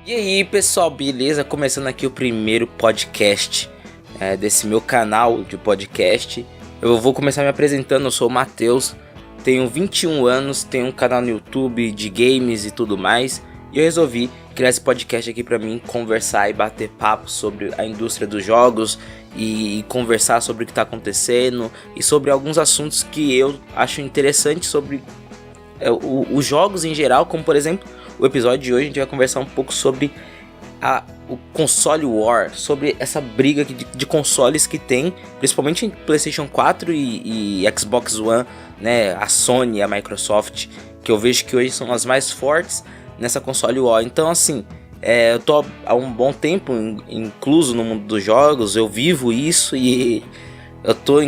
E aí pessoal, beleza? Começando aqui o primeiro podcast desse meu canal de podcast. Eu vou começar me apresentando, eu sou o Matheus, tenho 21 anos, tenho um canal no YouTube de games e tudo mais. E eu resolvi criar esse podcast aqui pra mim conversar e bater papo sobre a indústria dos jogos e conversar sobre o que tá acontecendo e sobre alguns assuntos que eu acho interessantes sobre os jogos em geral, como por exemplo o episódio de hoje. A gente vai conversar um pouco sobre o console war, sobre essa briga de consoles que tem, principalmente em PlayStation 4 e Xbox One, né? A Sony e a Microsoft, que eu vejo que hoje são as mais fortes nessa console war. Então assim, eu tô há um bom tempo incluso no mundo dos jogos, eu vivo isso e eu tô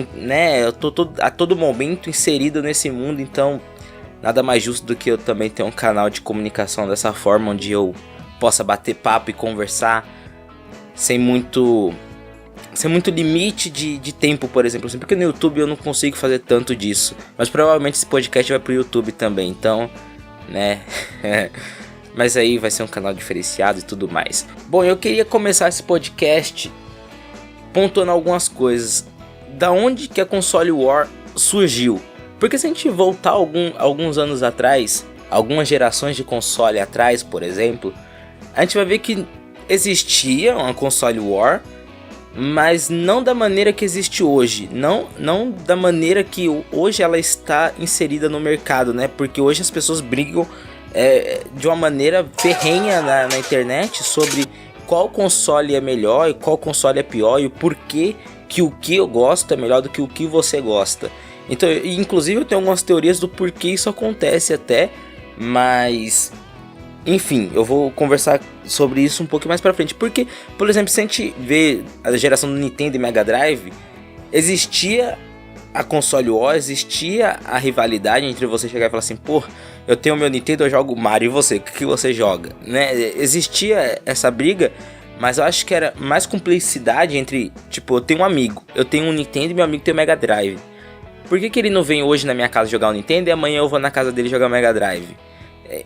a todo momento inserido nesse mundo, então nada mais justo do que eu também ter um canal de comunicação dessa forma, onde eu possa bater papo e conversar sem muito limite de tempo, por exemplo, assim, porque no YouTube eu não consigo fazer tanto disso, mas provavelmente esse podcast vai pro YouTube também, então, né, mas aí vai ser um canal diferenciado e tudo mais. Bom, eu queria começar esse podcast pontuando algumas coisas. Da onde que a console war surgiu? Porque se a gente voltar alguns anos atrás, algumas gerações de console atrás, por exemplo, a gente vai ver que existia uma console war, mas não da maneira que existe hoje, não da maneira que hoje ela está inserida no mercado, né? Porque hoje as pessoas brigam de uma maneira ferrenha na internet sobre qual console é melhor e qual console é pior e o porquê que o que eu gosto é melhor do que o que você gosta. Então, inclusive eu tenho algumas teorias do porquê isso acontece até, mas enfim, eu vou conversar sobre isso um pouco mais pra frente. Porque, por exemplo, se a gente vê a geração do Nintendo e Mega Drive, existia a console war, existia a rivalidade entre você chegar e falar assim, pô, eu tenho o meu Nintendo, eu jogo Mario, e você, o que você joga? Né? Existia essa briga, mas eu acho que era mais cumplicidade entre, tipo, eu tenho um amigo, eu tenho um Nintendo e meu amigo tem o Mega Drive. Por que ele não vem hoje na minha casa jogar o Nintendo e amanhã eu vou na casa dele jogar o Mega Drive?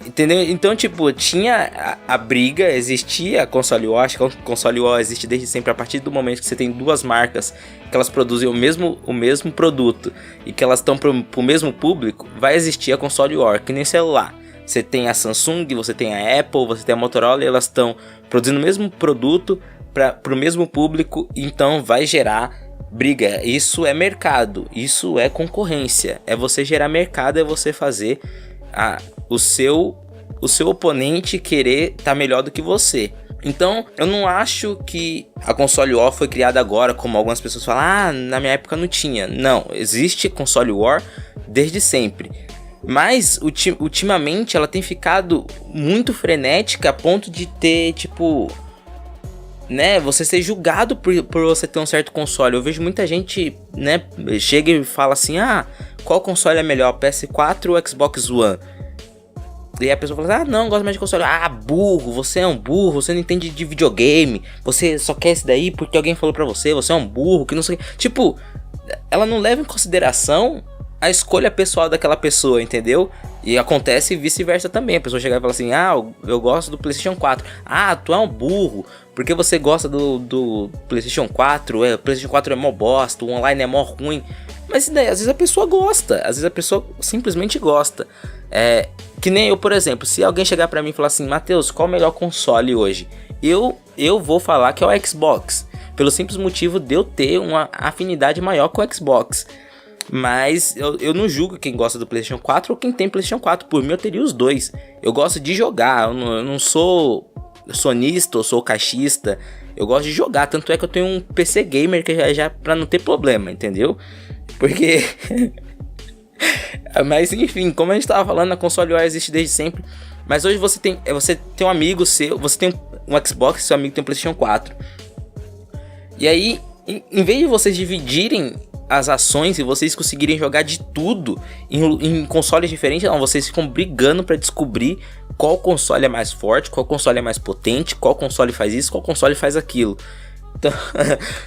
Entendeu? Então, tipo, tinha a briga, existia a console war. Acho que a console war existe desde sempre. A partir do momento que você tem duas marcas que elas produzem o mesmo produto e que elas estão pro mesmo público, vai existir a console war, que nem celular. Você tem a Samsung, você tem a Apple, você tem a Motorola, e elas estão produzindo o mesmo produto pro mesmo público, então vai gerar briga. Isso é mercado, isso é concorrência, é você gerar mercado, é você fazer o seu oponente querer estar melhor do que você. Então eu não acho que a console war foi criada agora, como algumas pessoas falam, na minha época não tinha. Não, existe console war desde sempre, mas ultimamente ela tem ficado muito frenética a ponto de ter, tipo, né, você ser julgado por você ter um certo console. Eu vejo muita gente, né, chega e fala assim, qual console é melhor, PS4 ou Xbox One? E a pessoa fala, não, gosto mais de console. Burro, você é um burro, você não entende de videogame, você só quer esse daí porque alguém falou pra você, você é um burro, que não sei. Tipo, ela não leva em consideração a escolha pessoal daquela pessoa, entendeu? E acontece vice-versa também. A pessoa chega e fala assim, eu gosto do PlayStation 4. Tu é um burro, porque você gosta do PlayStation 4, o PlayStation 4 é mó bosta, o online é mó ruim. Mas às vezes a pessoa gosta, às vezes a pessoa simplesmente gosta. Que nem eu, por exemplo, se alguém chegar pra mim e falar assim, Matheus, qual é o melhor console hoje? Eu vou falar que é o Xbox, pelo simples motivo de eu ter uma afinidade maior com o Xbox. Mas eu não julgo quem gosta do PlayStation 4 ou quem tem PlayStation 4. Por mim eu teria os dois. Eu gosto de jogar, eu não sou sonista ou sou caixista. Eu gosto de jogar, tanto é que eu tenho um PC gamer que já pra não ter problema, entendeu? Porque mas enfim, como a gente tava falando, a console war existe desde sempre. Mas hoje você tem um amigo seu, você tem um Xbox, seu amigo tem um PlayStation 4. E aí, em vez de vocês dividirem as ações e vocês conseguirem jogar de tudo em consoles diferentes, não, vocês ficam brigando pra descobrir qual console é mais forte, qual console é mais potente, qual console faz isso, qual console faz aquilo. Então,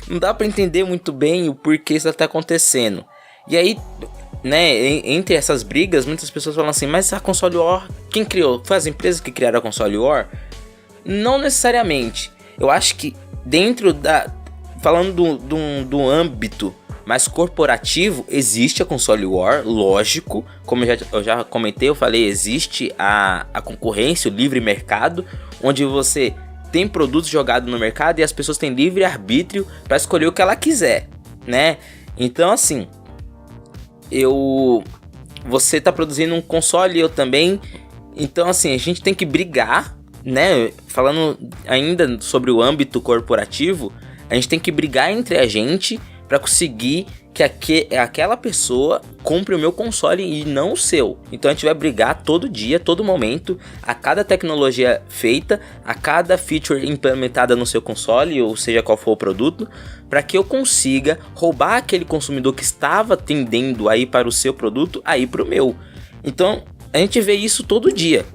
não dá pra entender muito bem o porquê isso tá acontecendo. E aí, né, entre essas brigas, muitas pessoas falam assim, mas a console war, quem criou? Foi as empresas que criaram a console war? Não necessariamente. Eu acho que dentro falando do âmbito mais corporativo, existe a console war, lógico. Como eu já comentei, eu falei, existe a concorrência, o livre mercado, onde você tem produtos jogados no mercado e as pessoas têm livre arbítrio para escolher o que ela quiser, né? Então, assim, você tá produzindo um console e eu também. Então, assim, a gente tem que brigar, né? Falando ainda sobre o âmbito corporativo, a gente tem que brigar entre a gente para conseguir que aquela pessoa compre o meu console e não o seu. Então a gente vai brigar todo dia, todo momento, a cada tecnologia feita, a cada feature implementada no seu console, ou seja qual for o produto, para que eu consiga roubar aquele consumidor que estava tendendo a ir para o seu produto, a ir para o meu. Então a gente vê isso todo dia.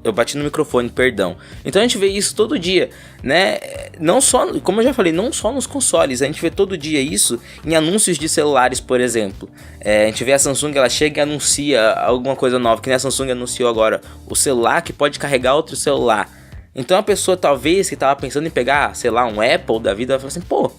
Eu bati no microfone, perdão. Então a gente vê isso todo dia, né? Não só, como eu já falei, não só nos consoles. A gente vê todo dia isso em anúncios de celulares, por exemplo. A gente vê a Samsung, ela chega e anuncia alguma coisa nova. Que nem a Samsung anunciou agora o celular que pode carregar outro celular. Então a pessoa talvez que estava pensando em pegar, sei lá, um Apple da vida, vai falar assim, pô,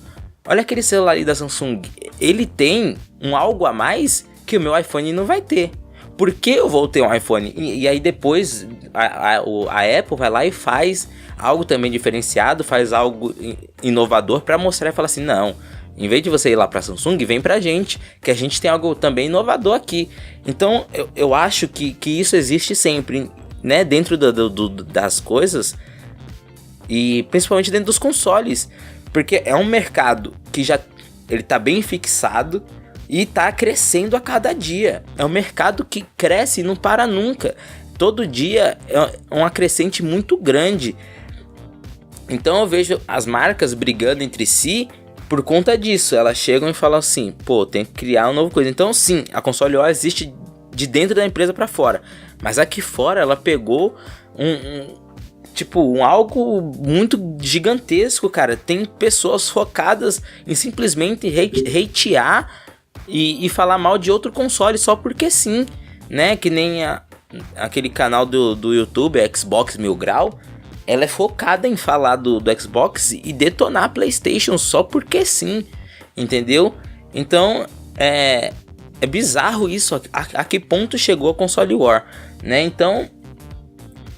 olha aquele celular ali da Samsung. Ele tem um algo a mais que o meu iPhone não vai ter. Por que eu vou ter um iPhone? E aí depois a Apple vai lá e faz algo também diferenciado, faz algo inovador para mostrar e falar assim, não, em vez de você ir lá para a Samsung, vem pra gente, que a gente tem algo também inovador aqui. Então eu acho que isso existe sempre, né, dentro das coisas e principalmente dentro dos consoles, porque é um mercado que já ele tá bem fixado, e tá crescendo a cada dia. É um mercado que cresce e não para nunca. Todo dia é uma crescente muito grande. Então eu vejo as marcas brigando entre si por conta disso. Elas chegam e falam assim, pô, tem que criar uma nova coisa. Então sim, a console war existe de dentro da empresa para fora. Mas aqui fora ela pegou algo muito gigantesco, cara. Tem pessoas focadas em simplesmente hatear e falar mal de outro console só porque sim, né? Que nem aquele canal do YouTube, Xbox Mil Grau. Ela é focada em falar do Xbox e detonar a PlayStation só porque sim, entendeu? Então é bizarro isso, a que ponto chegou a console war, né? Então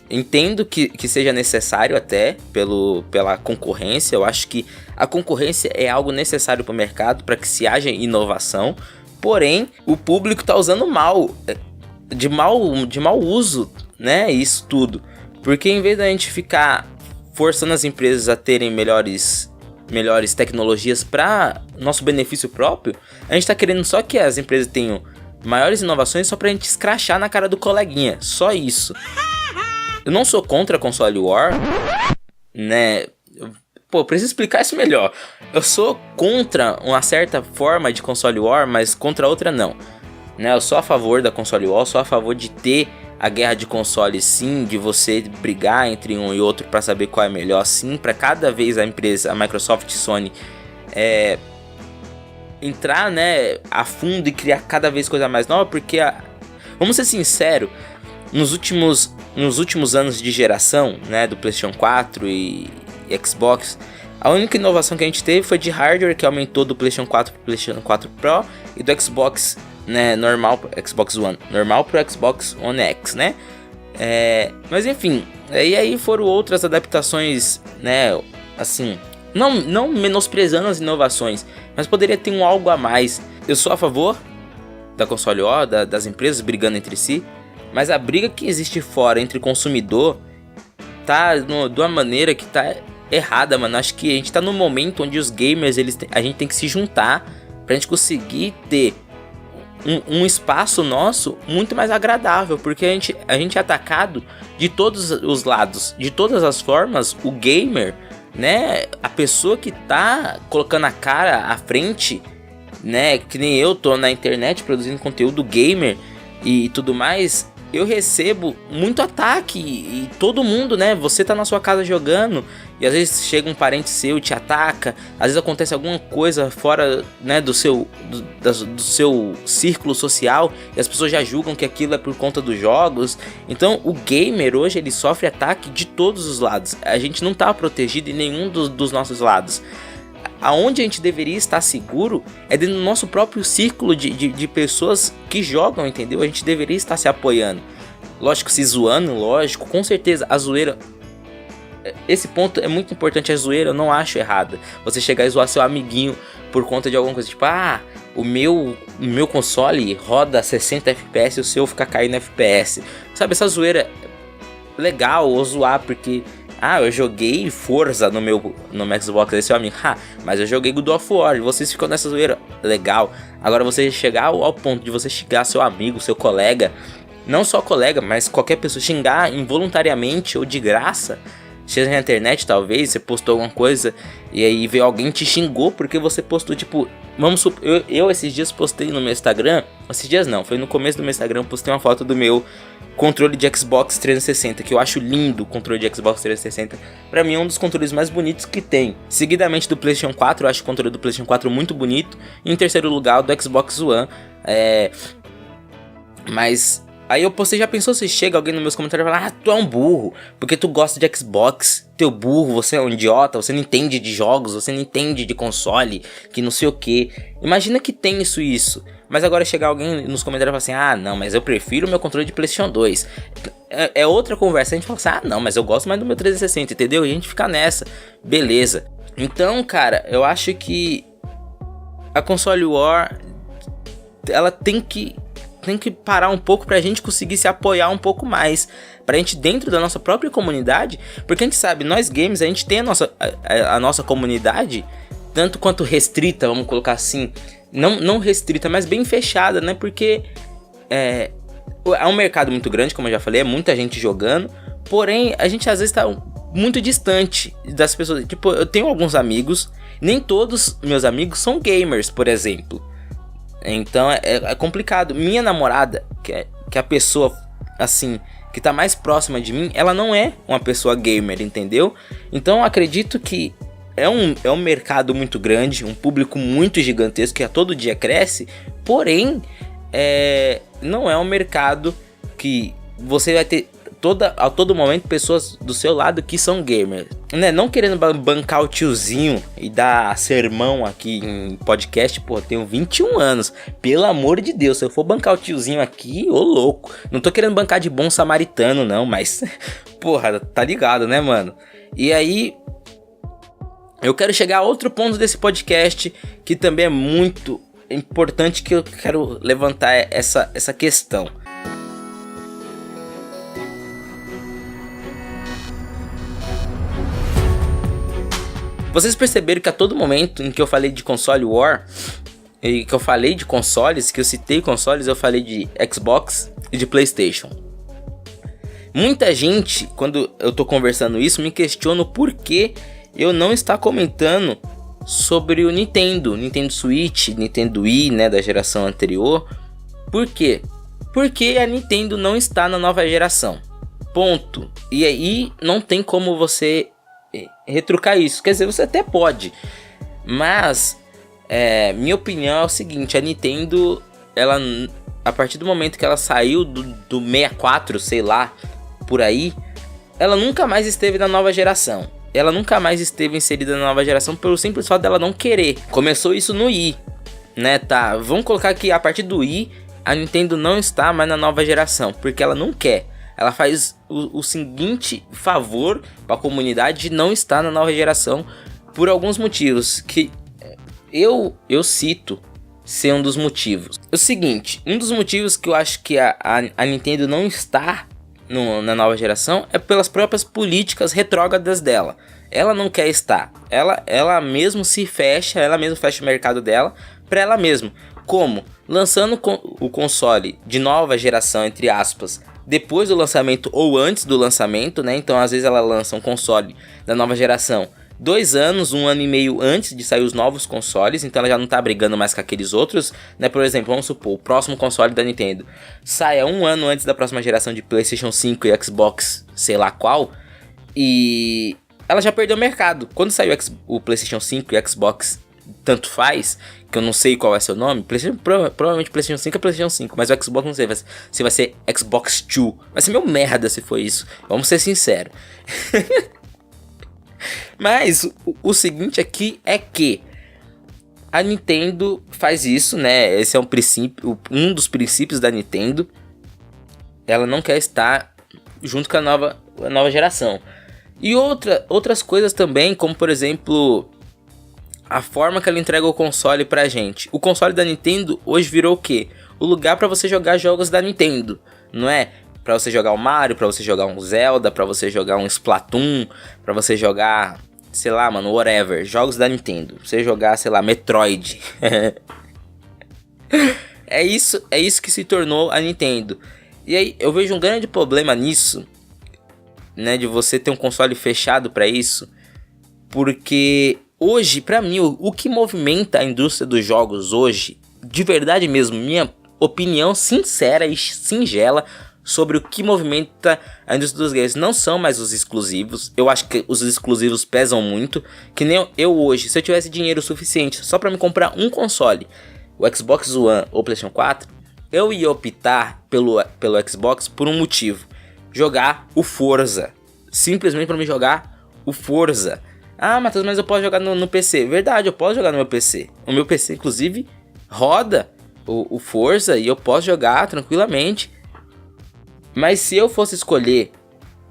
entendo que seja necessário até pela concorrência. Eu acho que a concorrência é algo necessário para o mercado para que se haja inovação. Porém, o público está usando de mau uso, né? Isso tudo. Porque em vez da gente ficar forçando as empresas a terem melhores tecnologias para nosso benefício próprio, a gente está querendo só que as empresas tenham maiores inovações só para a gente escrachar na cara do coleguinha. Só isso. Eu não sou contra a console war, né? Pô, preciso explicar isso melhor. Eu sou contra uma certa forma de console war, mas contra outra não, né? Eu sou a favor da console war, sou a favor de ter a guerra de consoles sim, de você brigar entre um e outro para saber qual é melhor sim, para cada vez a empresa, a Microsoft e Sony entrar, né, a fundo e criar cada vez coisa mais nova, porque vamos ser sinceros, nos últimos anos de geração, né, do PlayStation 4 e Xbox, a única inovação que a gente teve foi de hardware, que aumentou do PlayStation 4 para o PlayStation 4 Pro e do Xbox, né, normal, Xbox One normal para o Xbox One X, né? Mas enfim, e aí foram outras adaptações, né, assim, não menosprezando as inovações, mas poderia ter algo a mais. Eu sou a favor da console war, das empresas brigando entre si, mas a briga que existe fora entre consumidor tá de uma maneira que tá errada, mano. Acho que a gente tá num momento onde os gamers, a gente tem que se juntar pra gente conseguir ter um espaço nosso muito mais agradável, porque a gente é atacado de todos os lados, de todas as formas. O gamer, né, a pessoa que tá colocando a cara à frente, né, que nem eu tô na internet produzindo conteúdo gamer e tudo mais, eu recebo muito ataque e todo mundo, né? Você tá na sua casa jogando e às vezes chega um parente seu e te ataca. Às vezes acontece alguma coisa fora, né, do seu círculo social e as pessoas já julgam que aquilo é por conta dos jogos. Então o gamer hoje ele sofre ataque de todos os lados. A gente não tá protegido em nenhum dos nossos lados. Aonde a gente deveria estar seguro é dentro do nosso próprio círculo de pessoas que jogam, entendeu? A gente deveria estar se apoiando. Lógico, se zoando, lógico, com certeza. A zoeira, esse ponto é muito importante. A zoeira eu não acho errada. Você chegar e zoar seu amiguinho por conta de alguma coisa, tipo, o meu console roda 60 FPS e o seu fica caindo FPS. Sabe, essa zoeira legal, ou zoar porque... eu joguei Forza no meu Xbox, esse é o amigo. Mas eu joguei God of War, vocês ficam nessa zoeira. Legal. Agora você chegar ao ponto de você xingar seu amigo, seu colega, não só colega, mas qualquer pessoa, xingar involuntariamente ou de graça, seja na internet talvez, você postou alguma coisa e aí veio alguém te xingou porque você postou, tipo... Eu esses dias postei no meu Instagram, esses dias não, foi no começo do meu Instagram, postei uma foto do meu controle de Xbox 360, que eu acho lindo o controle de Xbox 360. Pra mim é um dos controles mais bonitos que tem. Seguidamente do PlayStation 4, eu acho o controle do PlayStation 4 muito bonito. E em terceiro lugar, o do Xbox One. Mas aí eu postei, já pensou se chega alguém nos meus comentários e fala: tu é um burro, porque tu gosta de Xbox, teu burro, você é um idiota, você não entende de jogos, você não entende de console, que não sei o que. Imagina que tem isso. Mas agora chegar alguém nos comentários e falar assim: não, mas eu prefiro o meu controle de PlayStation 2. É outra conversa, a gente fala assim: não, mas eu gosto mais do meu 360, entendeu? E a gente fica nessa, beleza. Então, cara, eu acho que a console war, ela tem que parar um pouco pra gente conseguir se apoiar um pouco mais, pra gente dentro da nossa própria comunidade, porque a gente sabe, nós games, a gente tem a nossa comunidade, tanto quanto restrita, vamos colocar assim, não restrita, mas bem fechada, né, porque é um mercado muito grande, como eu já falei, é muita gente jogando, porém, a gente às vezes tá muito distante das pessoas, tipo, eu tenho alguns amigos, nem todos meus amigos são gamers, por exemplo. Então é complicado. Minha namorada, que é a pessoa assim que tá mais próxima de mim, ela não é uma pessoa gamer, entendeu? Então eu acredito que é um mercado muito grande, um público muito gigantesco que a todo dia cresce. Porém, não é um mercado que você vai ter a todo momento pessoas do seu lado que são gamers, né? Não querendo bancar o tiozinho e dar sermão aqui em podcast, pô, tenho 21 anos, pelo amor de Deus, se eu for bancar o tiozinho aqui, ô louco, não tô querendo bancar de bom samaritano não, mas, porra, tá ligado, né, mano? E aí, eu quero chegar a outro ponto desse podcast, que também é muito importante, que eu quero levantar essa questão. Vocês perceberam que a todo momento em que eu falei de console war, e que eu falei de consoles, que eu citei consoles, eu falei de Xbox e de PlayStation. Muita gente, quando eu tô conversando isso, me questiona o porquê eu não estar comentando sobre o Nintendo Switch, Nintendo Wii, né, da geração anterior. Por quê? Porque a Nintendo não está na nova geração. Ponto. E aí não tem como você retrucar isso, quer dizer, você até pode, mas minha opinião é o seguinte: a Nintendo, ela, a partir do momento que ela saiu do 64, sei lá, por aí, ela nunca mais esteve na nova geração, ela nunca mais esteve inserida na nova geração pelo simples fato dela não querer. Começou isso no Wii, né, tá, vamos colocar que a partir do Wii, a Nintendo não está mais na nova geração, porque ela não quer. Ela faz o seguinte favor para a comunidade de não estar na nova geração por alguns motivos que eu cito ser um dos motivos. O seguinte, um dos motivos que eu acho que a Nintendo não está na nova geração é pelas próprias políticas retrógradas dela. Ela não quer estar. Ela mesmo se fecha, ela mesmo fecha o mercado dela para ela mesma. Como? Lançando o console de nova geração, entre aspas, depois do lançamento ou antes do lançamento, né? Então às vezes ela lança um console da nova geração 2 anos, 1 ano e meio antes de sair os novos consoles, então ela já não tá brigando mais com aqueles outros, né? Por exemplo, vamos supor, o próximo console da Nintendo saia 1 ano antes da próxima geração de PlayStation 5 e Xbox, sei lá qual, e ela já perdeu o mercado. Quando saiu o PlayStation 5 e Xbox, tanto faz, que eu não sei qual vai ser o nome, provavelmente PlayStation 5 é PlayStation 5, mas o Xbox não sei se vai ser Xbox 2, vai ser meio merda se for isso, vamos ser sinceros. Mas o seguinte aqui é que a Nintendo faz isso, né? Esse é um dos princípios da Nintendo. Ela não quer estar junto com a nova geração. E outras coisas também, como por exemplo, a forma que ela entrega o console pra gente. O console da Nintendo hoje virou o quê? O lugar pra você jogar jogos da Nintendo, não é? Pra você jogar o Mario, pra você jogar um Zelda, pra você jogar um Splatoon, pra você jogar, sei lá, mano, whatever, jogos da Nintendo. Pra você jogar, sei lá, Metroid. É isso que se tornou a Nintendo. E aí eu vejo um grande problema nisso, né, de você ter um console fechado pra isso, porque hoje, pra mim, o que movimenta a indústria dos jogos hoje, de verdade mesmo, minha opinião sincera e singela sobre o que movimenta a indústria dos games, não são mais os exclusivos. Eu acho que os exclusivos pesam muito, que nem eu hoje, se eu tivesse dinheiro suficiente só pra me comprar um console, o Xbox One ou PlayStation 4, eu ia optar pelo Xbox por um motivo: jogar o Forza, simplesmente pra me jogar o Forza. Ah, Matheus, mas eu posso jogar no PC. Verdade, eu posso jogar no meu PC. O meu PC, inclusive, roda o Forza e eu posso jogar tranquilamente. Mas se eu fosse escolher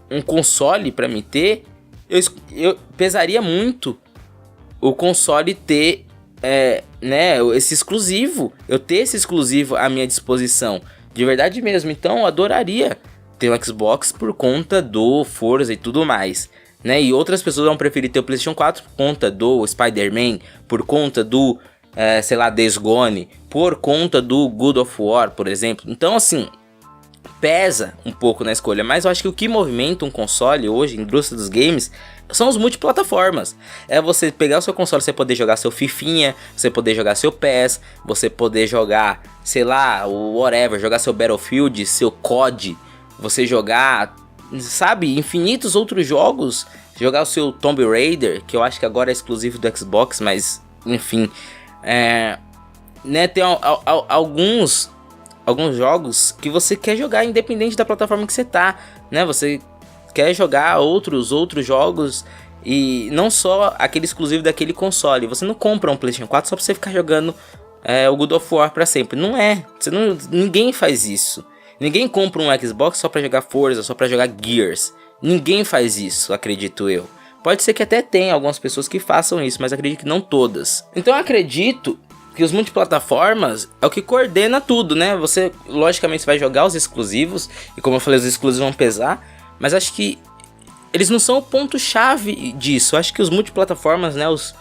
um console pra me ter, eu pesaria muito o console ter né, esse exclusivo. Eu ter esse exclusivo à minha disposição. De verdade mesmo. Então eu adoraria ter um Xbox por conta do Forza e tudo mais, né? E outras pessoas vão preferir ter o PlayStation 4 por conta do Spider-Man, por conta do, sei lá, Days Gone, por conta do God of War, por exemplo. Então, assim, pesa um pouco na escolha, mas eu acho que o que movimenta um console hoje, indústria dos games, são os multiplataformas. É você pegar o seu console, você poder jogar seu Fifinha, você poder jogar seu PES, você poder jogar, sei lá, o whatever, jogar seu Battlefield, seu COD, você jogar, sabe, infinitos outros jogos, jogar o seu Tomb Raider, que eu acho que agora é exclusivo do Xbox, mas enfim, né, tem alguns jogos que você quer jogar independente da plataforma que você tá, né? Você quer jogar outros jogos e não só aquele exclusivo daquele console. Você não compra um PlayStation 4 só pra você ficar jogando o God of War pra sempre. Não é. Ninguém faz isso. Ninguém compra um Xbox só pra jogar Forza, só pra jogar Gears. Ninguém faz isso, acredito eu. Pode ser que até tenha algumas pessoas que façam isso, mas acredito que não todas. Então eu acredito que os multiplataformas é o que coordena tudo, né? Você, logicamente, vai jogar os exclusivos, e como eu falei, os exclusivos vão pesar, mas acho que eles não são o ponto-chave disso. Eu acho que os multiplataformas, né, os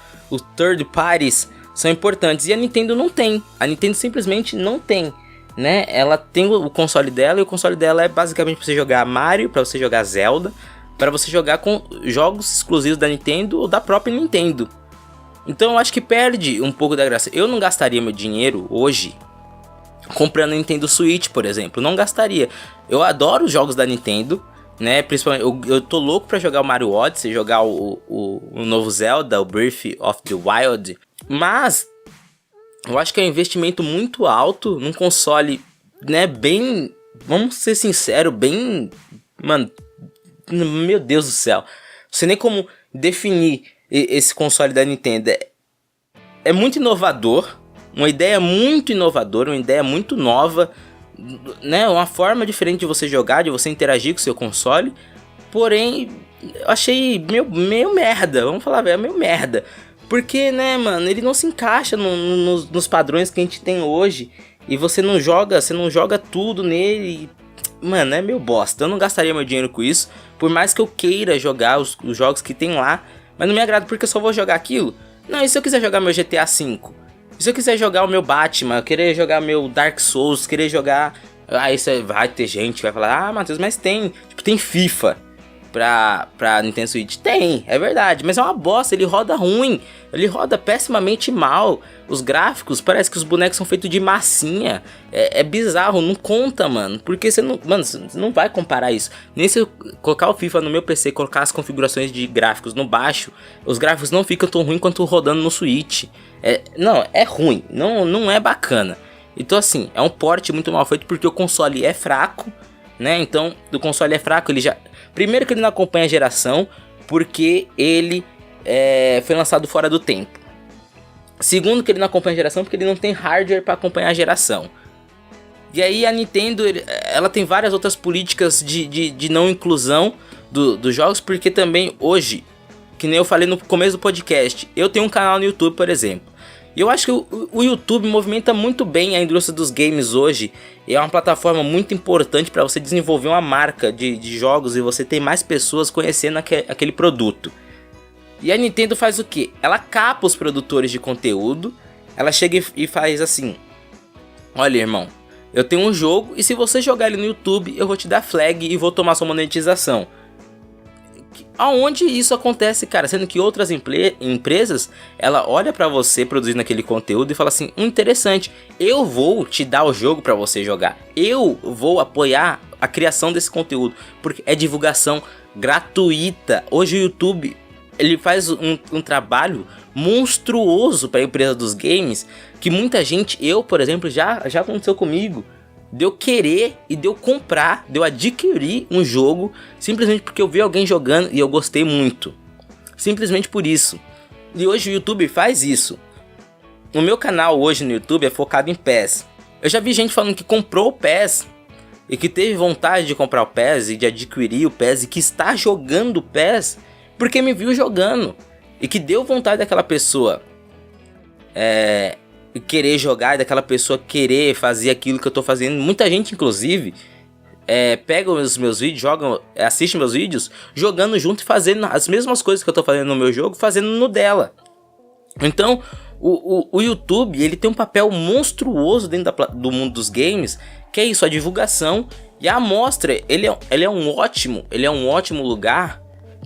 third parties, são importantes, e a Nintendo não tem. A Nintendo simplesmente não tem, né? Ela tem o console dela, e o console dela é basicamente para você jogar Mario, para você jogar Zelda, para você jogar com jogos exclusivos da Nintendo ou da própria Nintendo. Então eu acho que perde um pouco da graça. Eu não gastaria meu dinheiro hoje comprando a Nintendo Switch, por exemplo. Não gastaria. Eu adoro os jogos da Nintendo, né? Principalmente, eu tô louco pra jogar o Mario Odyssey, jogar o novo Zelda, o Breath of the Wild. Mas eu acho que é um investimento muito alto num console, né? Bem, vamos ser sinceros, bem... Mano, meu Deus do céu. Não sei nem como definir esse console da Nintendo. É muito inovador, uma ideia muito inovadora, uma ideia muito nova, né? Uma forma diferente de você jogar, de você interagir com o seu console. Porém, eu achei meio merda, vamos falar, velho, meio merda. Porque, né, mano, ele não se encaixa nos padrões que a gente tem hoje. E você não joga tudo nele. Mano, é meio bosta. Eu não gastaria meu dinheiro com isso. Por mais que eu queira jogar os jogos que tem lá, mas não me agrada porque eu só vou jogar aquilo. Não, e se eu quiser jogar meu GTA V? E se eu quiser jogar o meu Batman, querer jogar meu Dark Souls, querer jogar... Aí vai ter gente que vai falar, ah, Matheus, mas tem... Tipo, tem FIFA. pra Nintendo Switch? Tem, é verdade, mas é uma bosta, ele roda ruim, ele roda pessimamente mal. Os gráficos, parece que os bonecos são feitos de massinha. É bizarro, não conta, mano. Porque você não vai comparar isso. Nem se eu colocar o FIFA no meu PC, colocar as configurações de gráficos no baixo, os gráficos não ficam tão ruins quanto rodando no Switch. Não, é ruim, não é bacana. Então assim, é um port muito mal feito porque o console é fraco, né? Então, o console é fraco, ele já... Primeiro que ele não acompanha a geração, porque ele foi lançado fora do tempo. Segundo que ele não acompanha a geração, porque ele não tem hardware para acompanhar a geração. E aí a Nintendo, ela tem várias outras políticas de não inclusão dos jogos, porque também hoje, que nem eu falei no começo do podcast, eu tenho um canal no YouTube, por exemplo. E eu acho que o YouTube movimenta muito bem a indústria dos games hoje. E é uma plataforma muito importante para você desenvolver uma marca de jogos e você ter mais pessoas conhecendo aquele produto. E a Nintendo faz o quê? Ela capa os produtores de conteúdo. Ela chega e faz assim: olha, irmão, eu tenho um jogo e se você jogar ele no YouTube, eu vou te dar flag e vou tomar sua monetização. Aonde isso acontece, cara? Sendo que outras empresas, ela olha pra você produzindo aquele conteúdo e fala assim: interessante, eu vou te dar o jogo pra você jogar. Eu vou apoiar a criação desse conteúdo, porque é divulgação gratuita. Hoje o YouTube, ele faz um trabalho monstruoso pra empresa dos games, que muita gente, eu por exemplo, já aconteceu comigo. De eu querer e de eu comprar, de eu adquirir um jogo simplesmente porque eu vi alguém jogando e eu gostei muito. Simplesmente por isso. E hoje o YouTube faz isso. O meu canal hoje no YouTube é focado em PES. Eu já vi gente falando que comprou o PES e que teve vontade de comprar o PES e de adquirir o PES e que está jogando o PES porque me viu jogando. E que deu vontade daquela pessoa querer jogar, daquela pessoa querer fazer aquilo que eu tô fazendo. Muita gente, inclusive, pega os meus vídeos, assiste meus vídeos, jogando junto e fazendo as mesmas coisas que eu tô fazendo no meu jogo, fazendo no dela. Então, o YouTube, ele tem um papel monstruoso dentro do mundo dos games, que é isso, a divulgação e a amostra. Ele é um ótimo lugar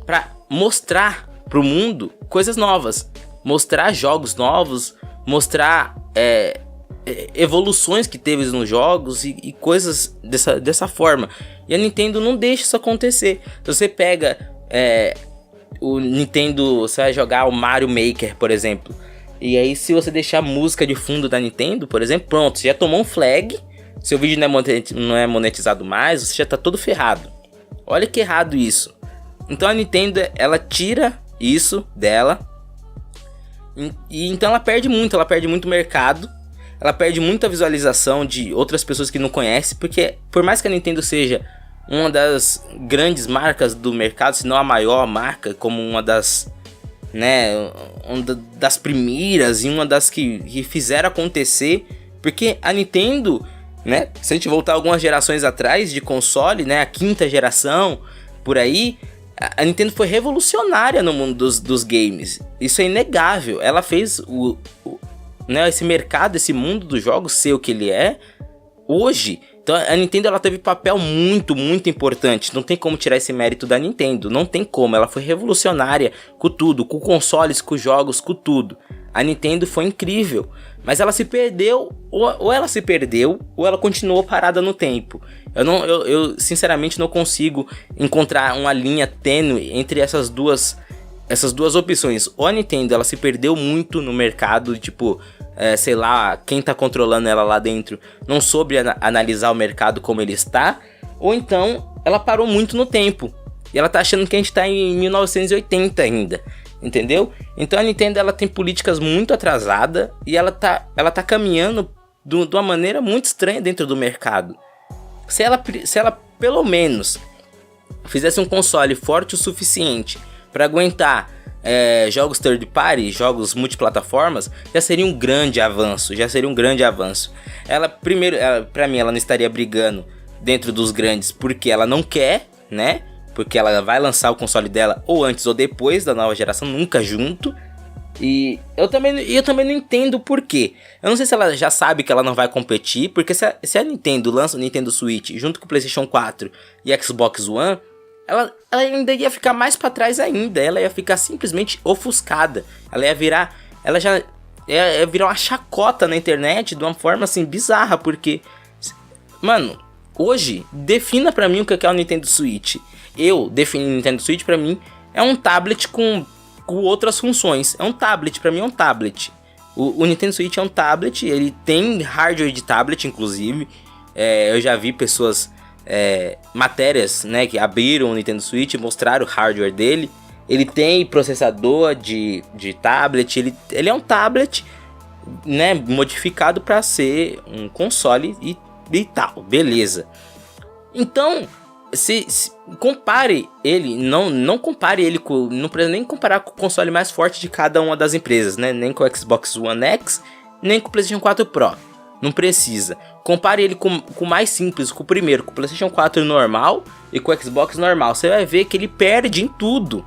para mostrar pro mundo coisas novas, mostrar jogos novos, mostrar evoluções que teve nos jogos e coisas dessa forma. E a Nintendo não deixa isso acontecer. Se você pega o Nintendo, você vai jogar o Mario Maker, por exemplo, e aí se você deixar a música de fundo da Nintendo, por exemplo, pronto, você já tomou um flag, seu vídeo não é monetizado mais, você já tá todo ferrado. Olha que errado isso. Então a Nintendo, ela tira isso dela. E então ela perde muito mercado, ela perde muita visualização de outras pessoas que não conhecem, porque por mais que a Nintendo seja uma das grandes marcas do mercado, se não a maior marca, como uma das primeiras e uma das que fizeram acontecer, porque a Nintendo, né, se a gente voltar algumas gerações atrás de console, né, a quinta geração, por aí, a Nintendo foi revolucionária no mundo dos games. Isso é inegável. Ela fez esse mercado, esse mundo dos jogos ser o que ele é hoje. Então a Nintendo, ela teve papel muito, muito importante. Não tem como tirar esse mérito da Nintendo. Não tem como. Ela foi revolucionária com tudo. Com consoles, com jogos, com tudo. A Nintendo foi incrível. Mas ela se perdeu. Ou ela se perdeu, ou ela continuou parada no tempo. Eu sinceramente não consigo encontrar uma linha tênue entre essas duas opções. Ou a Nintendo, ela se perdeu muito no mercado, tipo, sei lá, quem tá controlando ela lá dentro não soube analisar o mercado como ele está, ou então ela parou muito no tempo e ela tá achando que a gente tá em 1980 ainda, entendeu? Então a Nintendo, ela tem políticas muito atrasadas e ela tá caminhando de uma maneira muito estranha dentro do mercado. Se ela pelo menos fizesse um console forte o suficiente para aguentar jogos third party, jogos multiplataformas, já seria um grande avanço. Pra mim, ela não estaria brigando dentro dos grandes porque ela não quer, né? Porque ela vai lançar o console dela ou antes ou depois da nova geração, nunca junto. E eu também não entendo o porquê. Eu não sei se ela já sabe que ela não vai competir, porque se a Nintendo lança o Nintendo Switch junto com o PlayStation 4 e Xbox One, ela ainda ia ficar mais pra trás ainda. Ela ia ficar simplesmente ofuscada. Ela ia virar uma chacota na internet de uma forma assim bizarra, porque, mano, hoje, defina pra mim o que é o Nintendo Switch. Eu defini o Nintendo Switch, pra mim é um tablet com outras funções. É um tablet, pra mim é um tablet. O Nintendo Switch é um tablet, ele tem hardware de tablet, inclusive. Eu já vi pessoas, matérias, né, que abriram o Nintendo Switch e mostraram o hardware dele. Ele tem processador de tablet, ele é um tablet, né, modificado para ser um console e tal, beleza. Então, se compare ele, não compare ele com, não precisa nem comparar com o console mais forte de cada uma das empresas, né, nem com o Xbox One X, nem com o PlayStation 4 Pro, não precisa. Compare ele com o mais simples, com o primeiro, com o PlayStation 4 normal e com o Xbox normal, você vai ver que ele perde em tudo.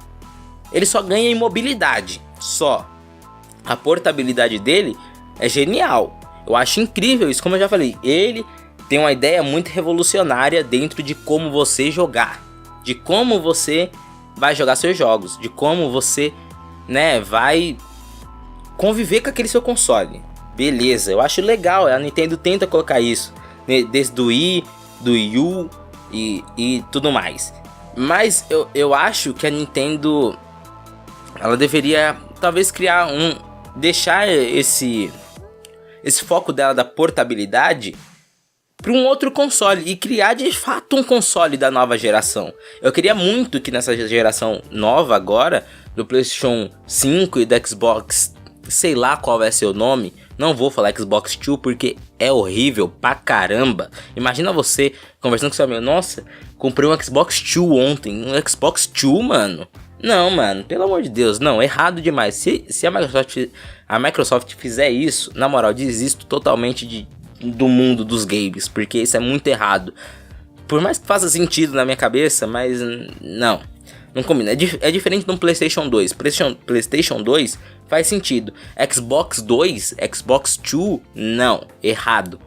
Ele só ganha em mobilidade, só. A portabilidade dele é genial. Eu acho incrível isso, como eu já falei. Ele tem uma ideia muito revolucionária dentro de como você jogar. De como você vai jogar seus jogos. De como você, né, vai conviver com aquele seu console. Beleza, eu acho legal. A Nintendo tenta colocar isso, desde do Wii, do Wii U e tudo mais. Mas eu acho que a Nintendo, ela deveria talvez criar deixar esse foco dela da portabilidade para um outro console e criar de fato um console da nova geração. Eu queria muito que nessa geração nova agora, do PlayStation 5 e do Xbox, sei lá qual vai ser o nome, não vou falar Xbox 2 porque é horrível pra caramba. Imagina você conversando com seu amigo, nossa, comprei um Xbox 2 ontem, um Xbox 2, mano. Não, mano, pelo amor de Deus, não, errado demais. Se a Microsoft fizer isso, na moral, desisto totalmente do mundo dos games, porque isso é muito errado. Por mais que faça sentido na minha cabeça, mas não combina. É diferente de um PlayStation 2. PlayStation 2 faz sentido. Xbox 2, Xbox 2, não, errado.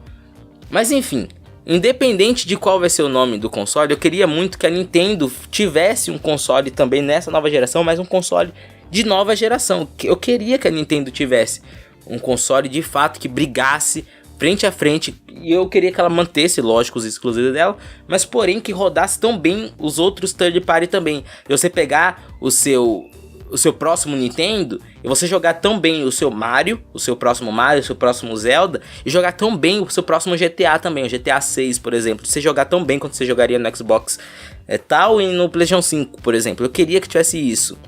Mas enfim, independente de qual vai ser o nome do console, eu queria muito que a Nintendo tivesse um console também nessa nova geração, mas um console de nova geração. Eu queria que a Nintendo tivesse um console de fato que brigasse frente a frente, e eu queria que ela mantesse, lógico, os exclusivos dela, mas porém que rodasse tão bem os outros third party também. E você pegar o seu próximo Nintendo e você jogar tão bem o seu Mario, o seu próximo Zelda, e jogar tão bem o seu próximo GTA também, o GTA 6, por exemplo. Você jogar tão bem quanto você jogaria no Xbox tal e no PlayStation 5, por exemplo. Eu queria que tivesse isso.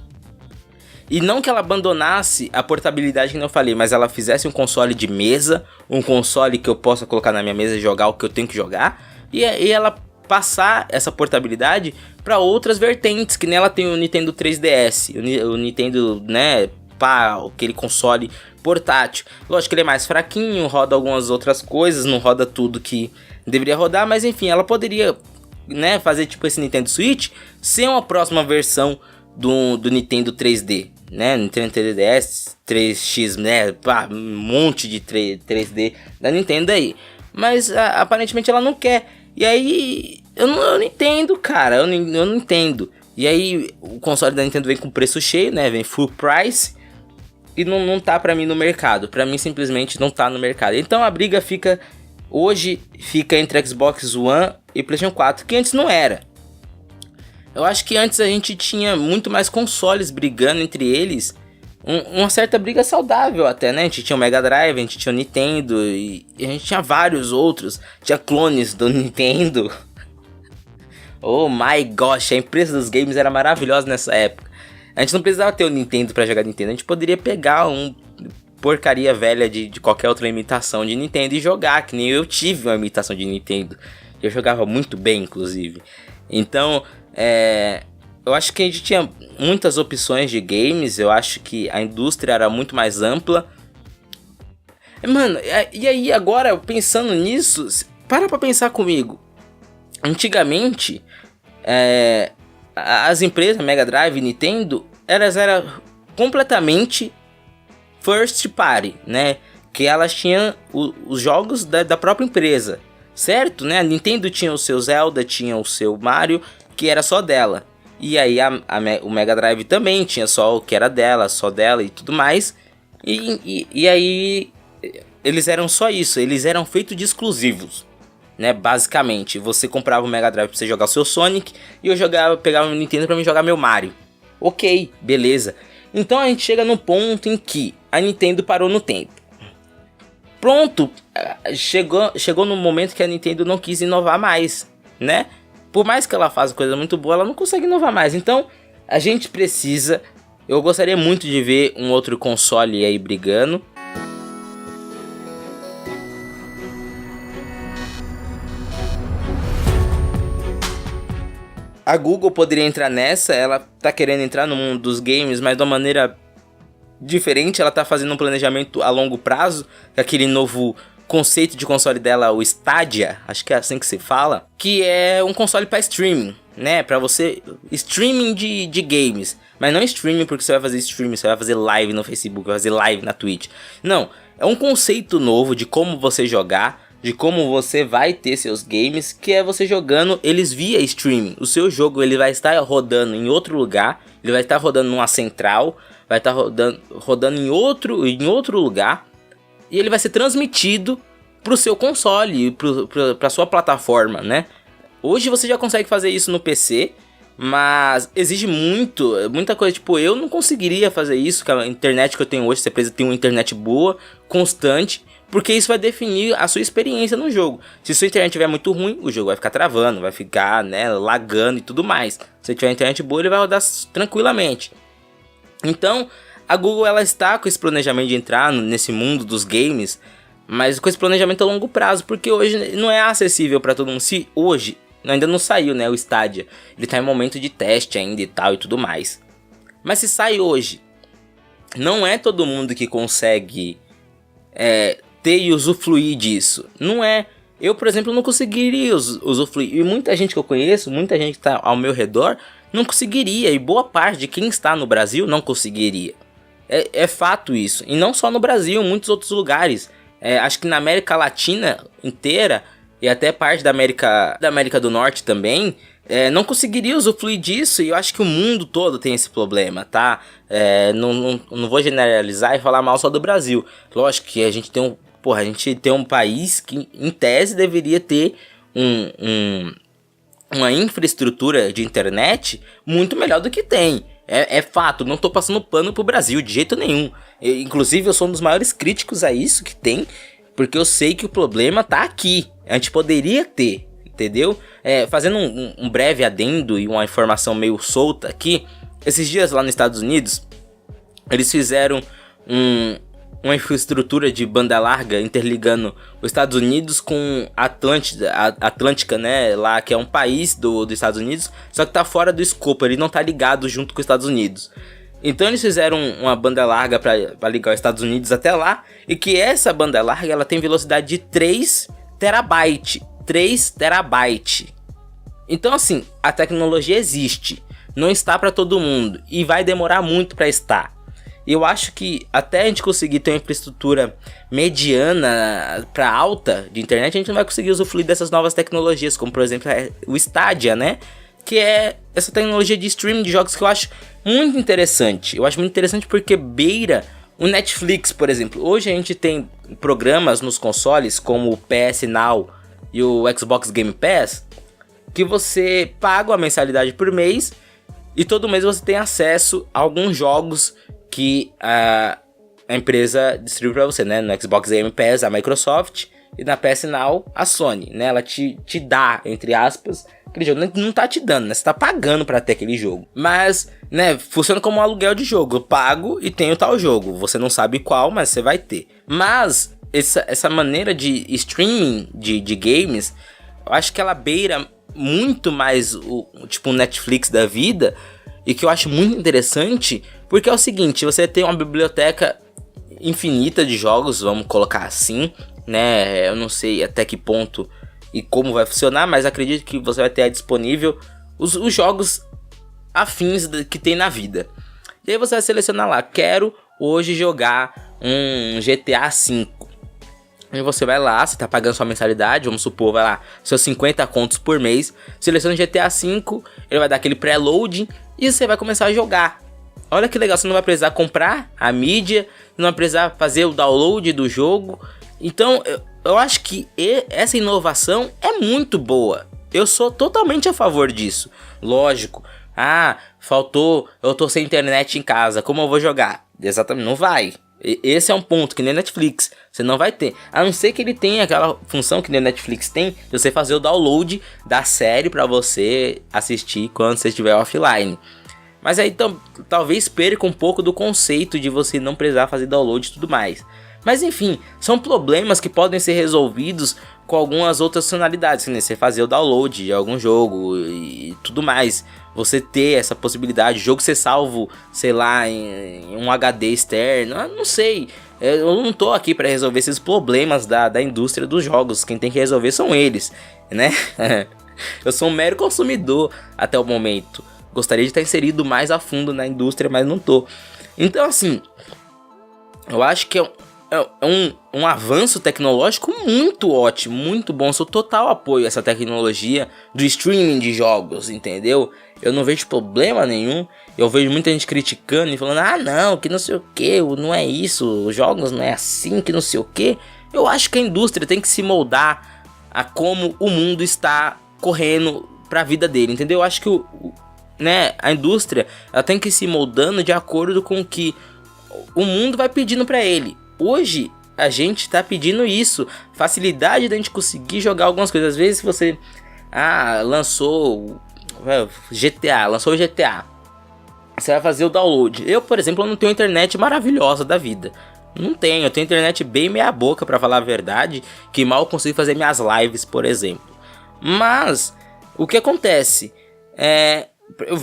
E não que ela abandonasse a portabilidade que eu falei, mas ela fizesse um console de mesa, um console que eu possa colocar na minha mesa e jogar o que eu tenho que jogar, e ela passar essa portabilidade para outras vertentes, que nem ela tem o Nintendo 3DS, o Nintendo, né, aquele console portátil. Lógico que ele é mais fraquinho, roda algumas outras coisas, não roda tudo que deveria rodar, mas enfim, ela poderia, né, fazer tipo esse Nintendo Switch ser uma próxima versão do Nintendo 3D, né, Nintendo 3DS, 3X, né, um monte de 3D da Nintendo aí, mas aparentemente ela não quer, e aí eu não entendo, cara, eu não entendo, e aí o console da Nintendo vem com preço cheio, né, vem full price, e não tá pra mim no mercado, pra mim simplesmente não tá no mercado, então a briga hoje fica entre Xbox One e PlayStation 4, que antes não era. Eu acho que antes a gente tinha muito mais consoles brigando entre eles, uma certa briga saudável até, né? A gente tinha o Mega Drive, a gente tinha o Nintendo e a gente tinha vários outros, tinha clones do Nintendo. Oh my gosh, a empresa dos games era maravilhosa nessa época. A gente não precisava ter o Nintendo pra jogar Nintendo, a gente poderia pegar porcaria velha de qualquer outra imitação de Nintendo e jogar, que nem eu tive uma imitação de Nintendo. Eu jogava muito bem, inclusive. Então, eu acho que a gente tinha muitas opções de games, eu acho que a indústria era muito mais ampla. Mano, e aí agora, pensando nisso, para pra pensar comigo. Antigamente, as empresas Mega Drive e Nintendo, elas eram completamente first party, né? Que elas tinham os jogos da própria empresa, certo? Né? A Nintendo tinha o seu Zelda, tinha o seu Mario, que era só dela. E aí o Mega Drive também tinha só o que era dela, só dela e tudo mais. E aí eles eram só isso, eles eram feitos de exclusivos, né? Basicamente, você comprava o Mega Drive pra você jogar o seu Sonic e eu pegava o Nintendo pra mim jogar meu Mario. Ok, beleza. Então a gente chega no ponto em que a Nintendo parou no tempo. Pronto, chegou no momento que a Nintendo não quis inovar mais, né? Por mais que ela faça coisa muito boa, ela não consegue inovar mais. Então, a gente precisa... Eu gostaria muito de ver um outro console aí brigando. A Google poderia entrar nessa, ela tá querendo entrar no mundo dos games, mas de uma maneira diferente. Ela tá fazendo um planejamento a longo prazo, com aquele novo conceito de console dela, o Stadia, acho que é assim que se fala, que é um console para streaming, né, para você, streaming de games, mas não streaming porque você vai fazer streaming, você vai fazer live no Facebook, vai fazer live na Twitch, não, é um conceito novo de como você jogar, de como você vai ter seus games, que é você jogando eles via streaming. O seu jogo ele vai estar rodando em outro lugar, ele vai estar rodando numa central, vai estar rodando em outro lugar, e ele vai ser transmitido pro seu console, pra sua plataforma, né? Hoje você já consegue fazer isso no PC, mas exige muita coisa. Tipo, eu não conseguiria fazer isso com a internet que eu tenho hoje. Você precisa ter uma internet boa, constante, porque isso vai definir a sua experiência no jogo. Se sua internet estiver muito ruim, o jogo vai ficar travando, vai ficar, né, lagando e tudo mais. Se tiver internet boa, ele vai rodar tranquilamente. Então, a Google ela está com esse planejamento de entrar nesse mundo dos games, mas com esse planejamento a longo prazo, porque hoje não é acessível para todo mundo. Se hoje, ainda não saiu, né, o Stadia, ele está em momento de teste ainda e tal e tudo mais. Mas se sai hoje, não é todo mundo que consegue ter e usufruir disso. Não é. Eu, por exemplo, não conseguiria usufruir. E muita gente que eu conheço, muita gente que está ao meu redor, não conseguiria. E boa parte de quem está no Brasil não conseguiria. É fato isso. E não só no Brasil, em muitos outros lugares. Acho que na América Latina inteira, e até parte da América do Norte também, não conseguiria usufruir disso. E eu acho que o mundo todo tem esse problema, tá? Não vou generalizar e falar mal só do Brasil. Lógico que a gente tem um país que, em tese, deveria ter uma infraestrutura de internet muito melhor do que tem. É fato, não tô passando pano pro Brasil de jeito nenhum. Inclusive, eu sou um dos maiores críticos a isso que tem, porque eu sei que o problema tá aqui. A gente poderia ter, entendeu? Fazendo um breve adendo e uma informação meio solta aqui. Esses dias lá nos Estados Unidos, eles fizeram uma infraestrutura de banda larga interligando os Estados Unidos com a Atlântica, né, lá que é um país dos Estados Unidos, só que tá fora do escopo, ele não tá ligado junto com os Estados Unidos. Então eles fizeram uma banda larga para ligar os Estados Unidos até lá, e que essa banda larga ela tem velocidade de 3 terabytes. Então assim, a tecnologia existe, não está para todo mundo e vai demorar muito para estar. Eu acho que até a gente conseguir ter uma infraestrutura mediana para alta de internet, a gente não vai conseguir usufruir dessas novas tecnologias, como por exemplo o Stadia, né? Que é essa tecnologia de streaming de jogos que eu acho muito interessante. Eu acho muito interessante porque beira o Netflix, por exemplo. Hoje a gente tem programas nos consoles como o PS Now e o Xbox Game Pass, que você paga uma mensalidade por mês e todo mês você tem acesso a alguns jogos que a empresa distribui para você, né? No Xbox Game Pass, a Microsoft, e na PS Now, a Sony, né? Ela te dá, entre aspas, aquele jogo. Não tá te dando, né? Você tá pagando para ter aquele jogo. Mas, né? Funciona como um aluguel de jogo. Eu pago e tenho tal jogo. Você não sabe qual, mas você vai ter. Mas, essa maneira de streaming de games, eu acho que ela beira muito mais tipo um Netflix da vida. E que eu acho muito interessante, porque é o seguinte, você tem uma biblioteca infinita de jogos, vamos colocar assim, né? Eu não sei até que ponto e como vai funcionar, mas acredito que você vai ter disponível os jogos afins que tem na vida. E aí você vai selecionar lá, quero hoje jogar um GTA V. E você vai lá, você tá pagando sua mensalidade, vamos supor, vai lá, seus 50 contos por mês, seleciona GTA V, ele vai dar aquele pré-loading e você vai começar a jogar. Olha que legal, você não vai precisar comprar a mídia, não vai precisar fazer o download do jogo. Então, eu acho que essa inovação é muito boa. Eu sou totalmente a favor disso. Lógico, faltou, eu tô sem internet em casa, como eu vou jogar? Exatamente, não vai. Esse é um ponto, que nem Netflix, você não vai ter. A não ser que ele tenha aquela função que nem Netflix tem, de você fazer o download da série pra você assistir quando você estiver offline. Mas aí talvez perca um pouco do conceito de você não precisar fazer download e tudo mais. Mas enfim, são problemas que podem ser resolvidos com algumas outras funcionalidades, que nem você fazer o download de algum jogo e tudo mais. Você ter essa possibilidade, o jogo ser salvo, sei lá, em um HD externo, não sei. Eu não tô aqui para resolver esses problemas da indústria dos jogos, quem tem que resolver são eles, né? Eu sou um mero consumidor até o momento. Gostaria de estar inserido mais a fundo na indústria, mas não tô. Então assim, eu acho que é um avanço tecnológico muito ótimo, muito bom. Sou total apoio a essa tecnologia do streaming de jogos, entendeu? Eu não vejo problema nenhum. Eu vejo muita gente criticando e falando, não, que não sei o que, não é isso, os jogos não é assim, que não sei o que. Eu acho que a indústria tem que se moldar a como o mundo está correndo pra vida dele, entendeu? Eu acho que a indústria ela tem que ir se moldando de acordo com o que o mundo vai pedindo pra ele. Hoje a gente tá pedindo isso, facilidade da gente conseguir jogar algumas coisas. Às vezes você lançou o GTA, você vai fazer o download. Eu, por exemplo, não tenho internet maravilhosa da vida. Não tenho, eu tenho internet bem meia boca, pra falar a verdade, que mal consigo fazer minhas lives, por exemplo. Mas o que acontece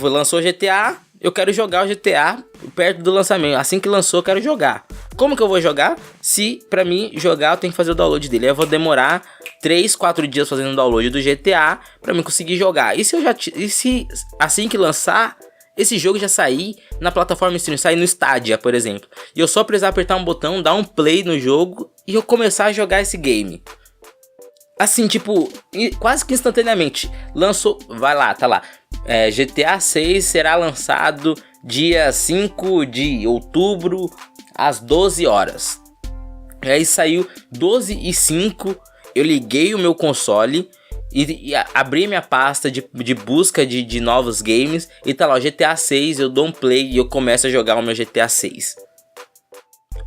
lançou o GTA, eu quero jogar o GTA perto do lançamento. Assim que lançou, eu quero jogar. Como que eu vou jogar? Se pra mim jogar, eu tenho que fazer o download dele. Eu vou demorar 3, 4 dias fazendo o download do GTA pra mim conseguir jogar. E se assim que lançar, esse jogo já sair na plataforma stream, sair no Stadia, por exemplo, e eu só precisar apertar um botão, dar um play no jogo e eu começar a jogar esse game. Assim, tipo, quase que instantaneamente. Lançou, vai lá, tá lá. GTA 6 será lançado dia 5 de outubro às 12 horas. E aí saiu 12h05. Eu liguei o meu console e abri minha pasta de busca de novos games. E tá lá, o GTA 6. Eu dou um play e eu começo a jogar o meu GTA 6.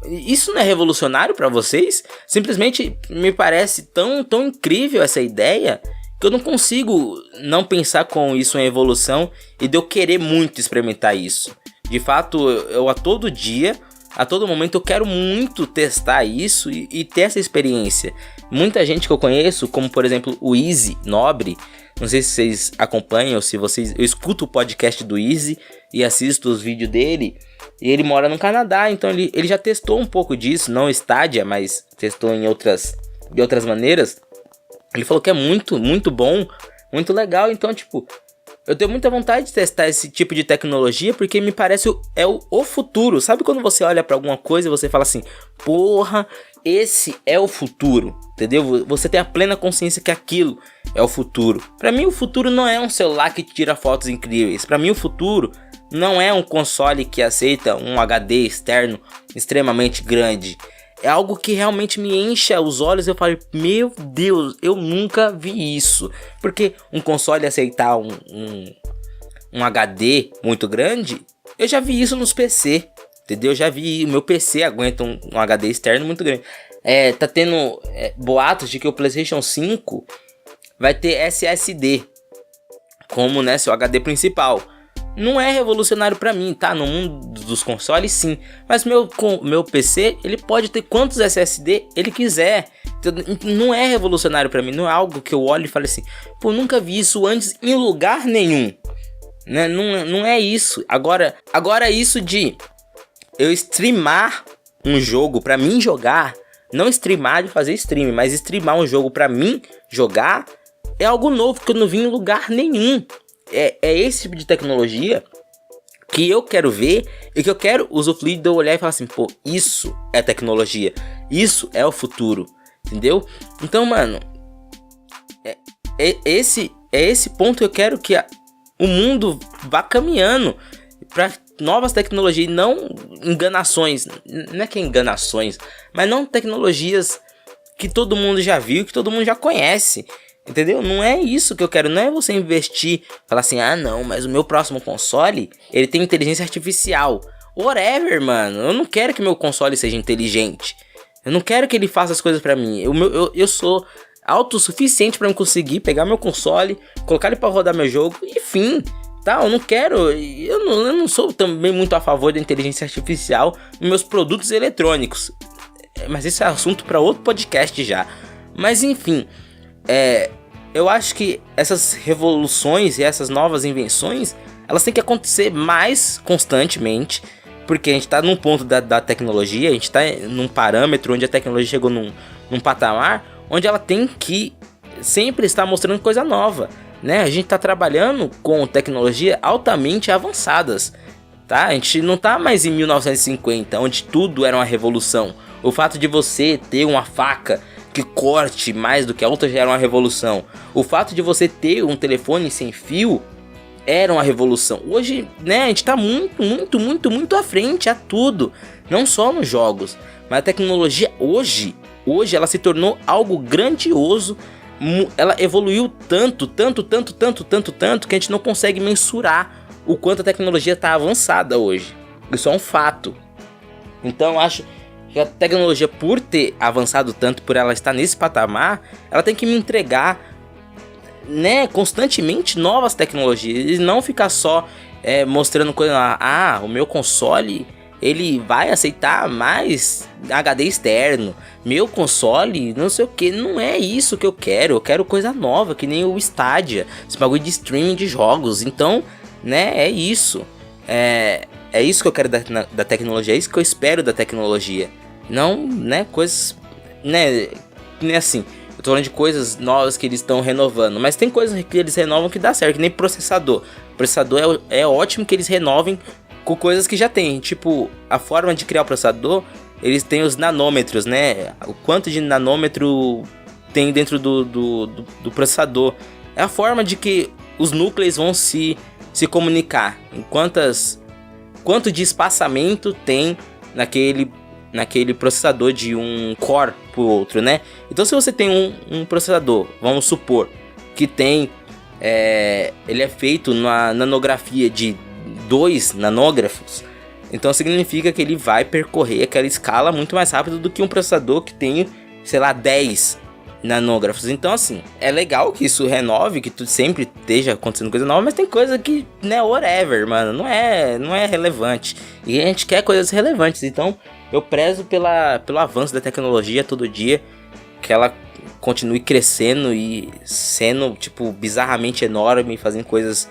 Isso não é revolucionário pra vocês? Simplesmente me parece tão incrível essa ideia que eu não consigo não pensar com isso em evolução e de eu querer muito experimentar isso. De fato, eu a todo dia, a todo momento eu quero muito testar isso e ter essa experiência. Muita gente que eu conheço, como por exemplo o Easy Nobre, não sei se vocês acompanham ou se vocês... Eu escuto o podcast do Easy e assisto os vídeos dele. E ele mora no Canadá, então ele já testou um pouco disso, não Stadia, mas testou de outras maneiras. Ele falou que é muito, muito bom, muito legal. Então, tipo, eu tenho muita vontade de testar esse tipo de tecnologia, porque me parece o futuro. Sabe quando você olha pra alguma coisa e você fala assim, porra, esse é o futuro, entendeu? Você tem a plena consciência que aquilo é o futuro. Pra mim, o futuro não é um celular que tira fotos incríveis. Pra mim, o futuro não é um console que aceita um HD externo extremamente grande. É algo que realmente me encha os olhos e eu falo, meu Deus, eu nunca vi isso. Porque um console aceitar um HD muito grande, eu já vi isso nos PC, entendeu? Eu já vi, o meu PC aguenta um HD externo muito grande. Tá tendo boatos de que o PlayStation 5 vai ter SSD como, né, seu HD principal. Não é revolucionário pra mim, tá? No mundo dos consoles, sim. Mas meu PC, ele pode ter quantos SSD ele quiser. Então, não é revolucionário pra mim. Não é algo que eu olho e falo assim, pô, nunca vi isso antes em lugar nenhum. Né? Não é isso. Agora isso de eu streamar um jogo pra mim jogar, não streamar de fazer stream, mas streamar um jogo pra mim jogar, é algo novo que eu não vi em lugar nenhum. É esse tipo de tecnologia que eu quero ver e que eu quero usufruir de eu olhar e falar assim, pô, isso é tecnologia, isso é o futuro. entendeu? Então, mano, é esse ponto que eu quero que o mundo vá caminhando para novas tecnologias e não enganações. Não é que é enganações, mas não tecnologias que todo mundo já viu, que todo mundo já conhece. Entendeu? Não é isso que eu quero. Não é você investir, falar assim, não, mas o meu próximo console, ele tem inteligência artificial. Whatever, mano. Eu não quero que meu console seja inteligente. Eu não quero que ele faça as coisas pra mim. Eu sou autossuficiente pra eu conseguir pegar meu console, colocar ele pra rodar meu jogo e fim. Tá? Eu não quero. Eu não sou também muito a favor da inteligência artificial nos meus produtos eletrônicos. Mas esse é assunto pra outro podcast já. Mas enfim. Eu acho que essas revoluções e essas novas invenções, elas têm que acontecer mais constantemente, porque a gente tá num ponto da tecnologia, a gente tá num parâmetro onde a tecnologia chegou num patamar onde ela tem que sempre estar mostrando coisa nova, né? A gente tá trabalhando com tecnologia altamente avançadas, tá? A gente não tá mais em 1950, onde tudo era uma revolução. O fato de você ter uma faca que corte mais do que a outra já era uma revolução. O fato de você ter um telefone sem fio era uma revolução. Hoje, né, a gente tá muito à frente a tudo. Não só nos jogos, mas a tecnologia hoje ela se tornou algo grandioso. Ela evoluiu tanto que a gente não consegue mensurar o quanto a tecnologia tá avançada hoje. Isso é um fato. Então eu acho que a tecnologia, por ter avançado tanto, por ela estar nesse patamar, ela tem que me entregar, né, constantemente novas tecnologias. E não ficar só mostrando coisa lá. O meu console, ele vai aceitar mais HD externo. Meu console, não sei o que. Não é isso que eu quero. Eu quero coisa nova, que nem o Stadia. Esse bagulho de streaming de jogos. Então, né, é isso. É isso que eu quero da tecnologia, é isso que eu espero da tecnologia. Não, né, coisas, né, assim, eu tô falando de coisas novas que eles estão renovando, mas tem coisas que eles renovam que dá certo, que nem processador. Processador é ótimo que eles renovem com coisas que já tem, tipo, a forma de criar o processador, eles têm os nanômetros, né, o quanto de nanômetro tem dentro do processador. É a forma de que os núcleos vão se comunicar, quanto de espaçamento tem naquele processador de um core pro outro, né? Então se você tem um processador, vamos supor, que tem ele é feito na nanografia de 2 nanógrafos, então significa que ele vai percorrer aquela escala muito mais rápido do que um processador que tem, sei lá, 10 nanógrafos. Então assim, é legal que isso renove, que sempre esteja acontecendo coisa nova, mas tem coisa que, né, whatever, mano, não é relevante. E a gente quer coisas relevantes, então eu prezo pelo avanço da tecnologia todo dia, que ela continue crescendo e sendo, tipo, bizarramente enorme, fazendo coisas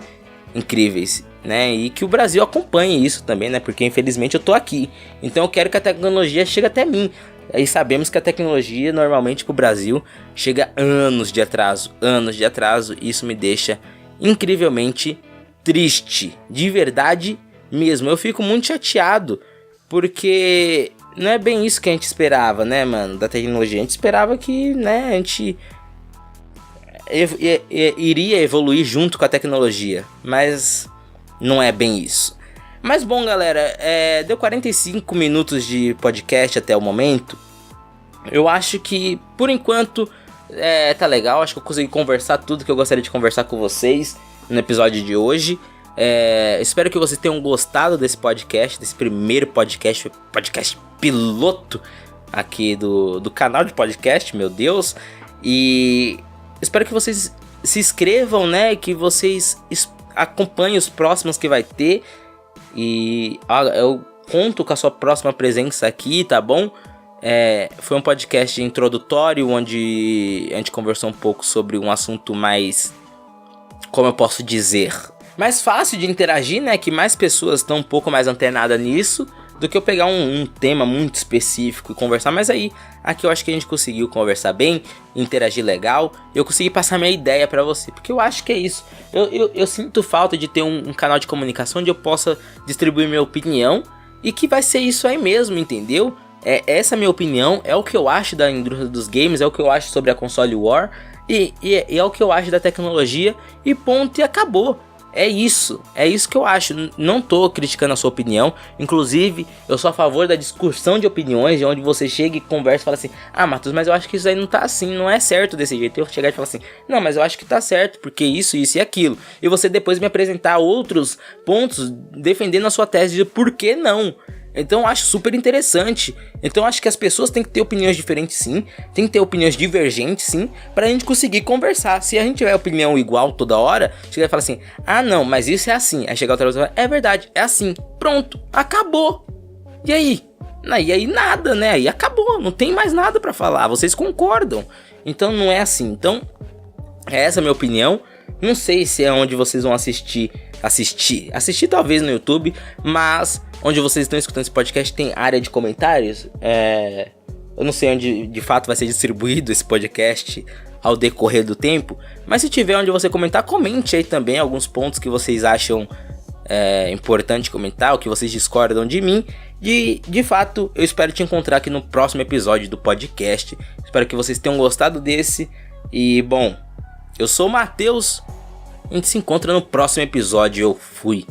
incríveis, né? E que o Brasil acompanhe isso também, né? Porque infelizmente eu tô aqui, então eu quero que a tecnologia chegue até mim. E sabemos que a tecnologia normalmente pro Brasil chega anos de atraso, e isso me deixa incrivelmente triste, de verdade mesmo. Eu fico muito chateado, porque não é bem isso que a gente esperava, né, mano, da tecnologia. A gente esperava que, né, a gente iria evoluir junto com a tecnologia, mas não é bem isso. Mas bom, galera, deu 45 minutos de podcast até o momento. Eu acho que, por enquanto, tá legal. Acho que eu consegui conversar tudo que eu gostaria de conversar com vocês no episódio de hoje. Espero que vocês tenham gostado desse podcast, desse primeiro podcast piloto aqui do canal de podcast, meu Deus. E espero que vocês se inscrevam, né, que vocês acompanhem os próximos que vai ter. E eu conto com a sua próxima presença aqui, tá bom? Foi um podcast introdutório, onde a gente conversou um pouco sobre um assunto mais, como eu posso dizer, mais fácil de interagir, né? Que mais pessoas estão um pouco mais antenadas nisso do que eu pegar um tema muito específico e conversar. Mas aí, aqui eu acho que a gente conseguiu conversar bem, interagir legal. Eu consegui passar minha ideia pra você, porque eu acho que é isso. Eu sinto falta de ter um canal de comunicação onde eu possa distribuir minha opinião, e que vai ser isso aí mesmo, entendeu? Essa é a minha opinião, é o que eu acho da indústria dos games, é o que eu acho sobre a console war, e é o que eu acho da tecnologia, e ponto, e acabou. É isso que eu acho. Não tô criticando a sua opinião. Inclusive, eu sou a favor da discussão de opiniões, de onde você chega e conversa e fala assim: ah, Matheus, mas eu acho que isso aí não tá assim, não é certo desse jeito. Eu chegar e falar assim: não, mas eu acho que tá certo, porque isso e aquilo. E você depois me apresentar outros pontos defendendo a sua tese de por que não. Então eu acho super interessante. Então eu acho que as pessoas têm que ter opiniões diferentes, sim. Tem que ter opiniões divergentes, sim, pra gente conseguir conversar. Se a gente tiver opinião igual toda hora, chega e fala assim: ah não, mas isso é assim. Aí chega outra pessoa e fala: é verdade, é assim. Pronto, acabou. E aí? E aí nada, né? Aí acabou, não tem mais nada pra falar. Vocês concordam. Então não é assim. Então essa é a minha opinião. Não sei se é onde vocês vão assistir talvez no YouTube, mas onde vocês estão escutando esse podcast tem área de comentários. Eu não sei onde de fato vai ser distribuído esse podcast ao decorrer do tempo, mas se tiver onde você comentar, comente aí também alguns pontos que vocês acham importante comentar, o que vocês discordam de mim. De fato, eu espero te encontrar aqui no próximo episódio do podcast. Espero que vocês tenham gostado desse. E bom, eu sou o Matheus. A gente se encontra no próximo episódio. Eu fui.